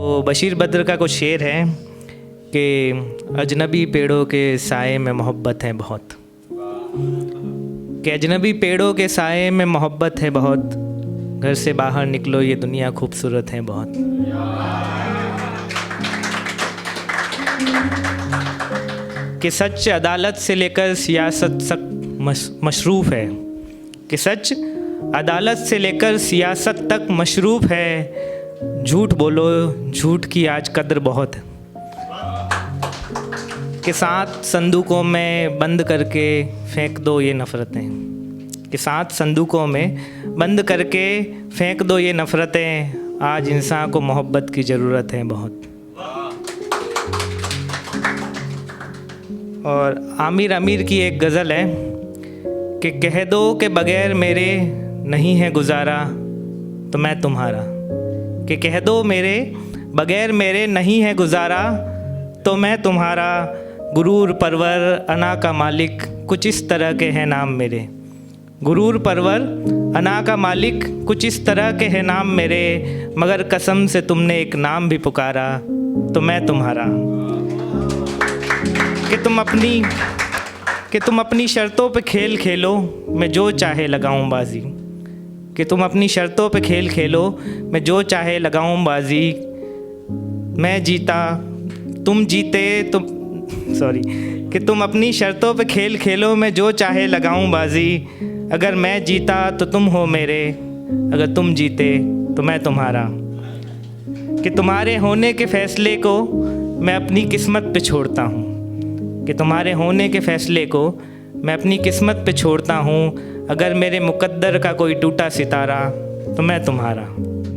तो बशीर बद्र का कुछ शेर है कि अजनबी पेड़ों के साए में मोहब्बत है बहुत, कि अजनबी पेड़ों के साए में मोहब्बत है बहुत, घर से बाहर निकलो ये दुनिया खूबसूरत है बहुत। कि सच अदालत से लेकर सियासत तक मशरूफ़ है, कि सच अदालत से लेकर सियासत तक मशरूफ़ है, झूठ बोलो झूठ की आज कद्र बहुत है। कि 7 संदूकों में बंद करके फेंक दो ये नफ़रतें, कि 7 संदूकों में बंद करके फेंक दो ये नफ़रतें, आज इंसान को मोहब्बत की ज़रूरत है बहुत। और आमिर अमीर की एक गज़ल है कि कह दो कि बग़ैर मेरे नहीं है गुजारा तो मैं तुम्हारा, कि कह दो मेरे बग़ैर मेरे नहीं है गुजारा तो मैं तुम्हारा, गुरूर परवर अना का मालिक कुछ इस तरह के हैं नाम मेरे, गुरूर परवर अना का मालिक कुछ इस तरह के हैं नाम मेरे, मगर कसम से तुमने एक नाम भी पुकारा तो मैं तुम्हारा। कि तुम अपनी शर्तों पे खेल खेलो मैं जो चाहे लगाऊं बाजी, कि तुम अपनी शर्तों पे खेल खेलो मैं जो चाहे लगाऊं बाजी, मैं जीता तुम जीते तुम कि तुम अपनी शर्तों पे खेल खेलो मैं जो चाहे लगाऊं बाजी, अगर मैं जीता तो तुम हो मेरे, अगर तुम जीते तो मैं तुम्हारा। कि तुम्हारे होने के फ़ैसले को मैं अपनी किस्मत पे छोड़ता हूँ, कि तुम्हारे होने के फ़ैसले को मैं अपनी किस्मत पे छोड़ता हूँ, अगर मेरे मुक़द्दर का कोई टूटा सितारा तो मैं तुम्हारा।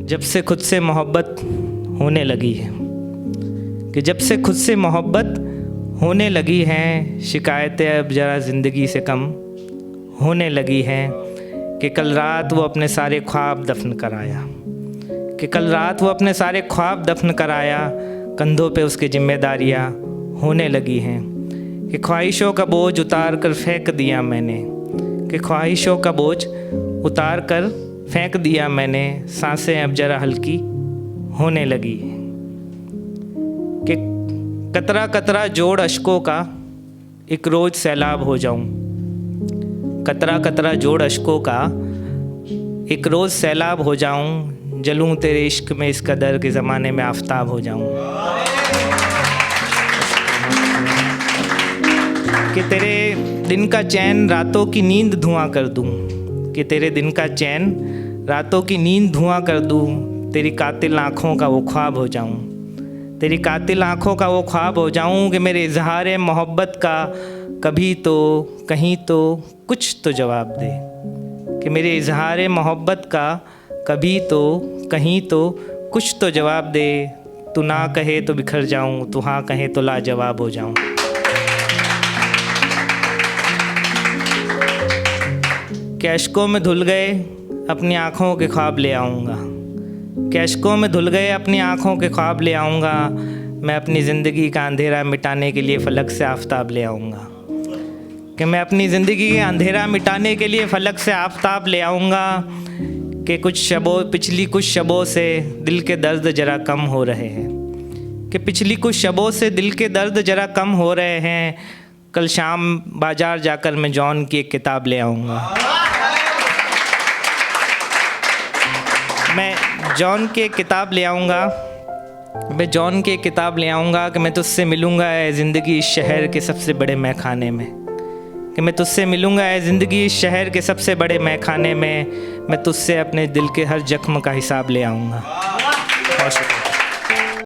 जब से खुद से मोहब्बत होने लगी है, कि जब से खुद से मोहब्बत होने लगी हैं, शिकायतें अब ज़रा ज़िंदगी से कम होने लगी हैं, कि कल रात वो अपने सारे ख्वाब दफन कराया, कि कल रात वो अपने सारे ख्वाब दफन कराया, कंधों पे उसकी जिम्मेदारियाँ होने लगी हैं, कि ख्वाहिशों का बोझ उतार कर फेंक दिया मैंने, कि ख्वाहिशों का बोझ उतार कर फेंक दिया मैंने, सांसें अब ज़रा हल्की होने लगी। कि कतरा कतरा जोड़ अश्कों का एक रोज़ सैलाब हो जाऊं, कतरा कतरा जोड़ अश्कों का एक रोज़ सैलाब हो जाऊं, जलूं तेरे इश्क में इस कदर के ज़माने में आफताब हो जाऊं। कि तेरे दिन का चैन रातों की नींद धुआं कर दूं, कि तेरे दिन का चैन रातों की नींद धुआं कर दूं, तेरी कातिल आँखों का वो ख्वाब हो जाऊं, तेरी कातिल आँखों का वो ख्वाब हो जाऊं, कि मेरे इजहार मोहब्बत का कभी तो कहीं तो कुछ तो जवाब दे, कि मेरे इजहार मोहब्बत का कभी तो कहीं तो कुछ तो जवाब दे, तू ना कहे तो बिखर जाऊं, तू हाँ कहे तो लाजवाब हो जाऊं। कि अश्कों में धुल गए अपनी आँखों के ख्वाब ले आऊँगा, कि अश्कों में धुल गए अपनी आँखों के ख्वाब ले आऊँगा, मैं अपनी ज़िंदगी का अंधेरा मिटाने के लिए फ़लक से आफताब ले आऊँगा, कि मैं अपनी ज़िंदगी का अंधेरा मिटाने के लिए फ़लक से आफताब ले आऊँगा, कि पिछली कुछ शबों से दिल के दर्द ज़रा कम हो रहे हैं, कि पिछली कुछ शबों से दिल के दर्द ज़रा कम हो रहे हैं, कल शाम बाज़ार जाकर मैं जॉन की एक किताब ले आऊँगा, मैं जॉन की एक किताब ले आऊँगा, मैं जॉन की एक किताब ले आऊँगा, कि मैं तुझसे मिलूँगा ए ज़िंदगी इस शहर के सबसे बड़े मैखाने में, कि मैं तुझसे मिलूँगा ए ज़िंदगी इस शहर के सबसे बड़े मैखाने में, मैं तुझसे अपने दिल के हर जख्म का हिसाब ले आऊँगा। बहुत शुक्रिया।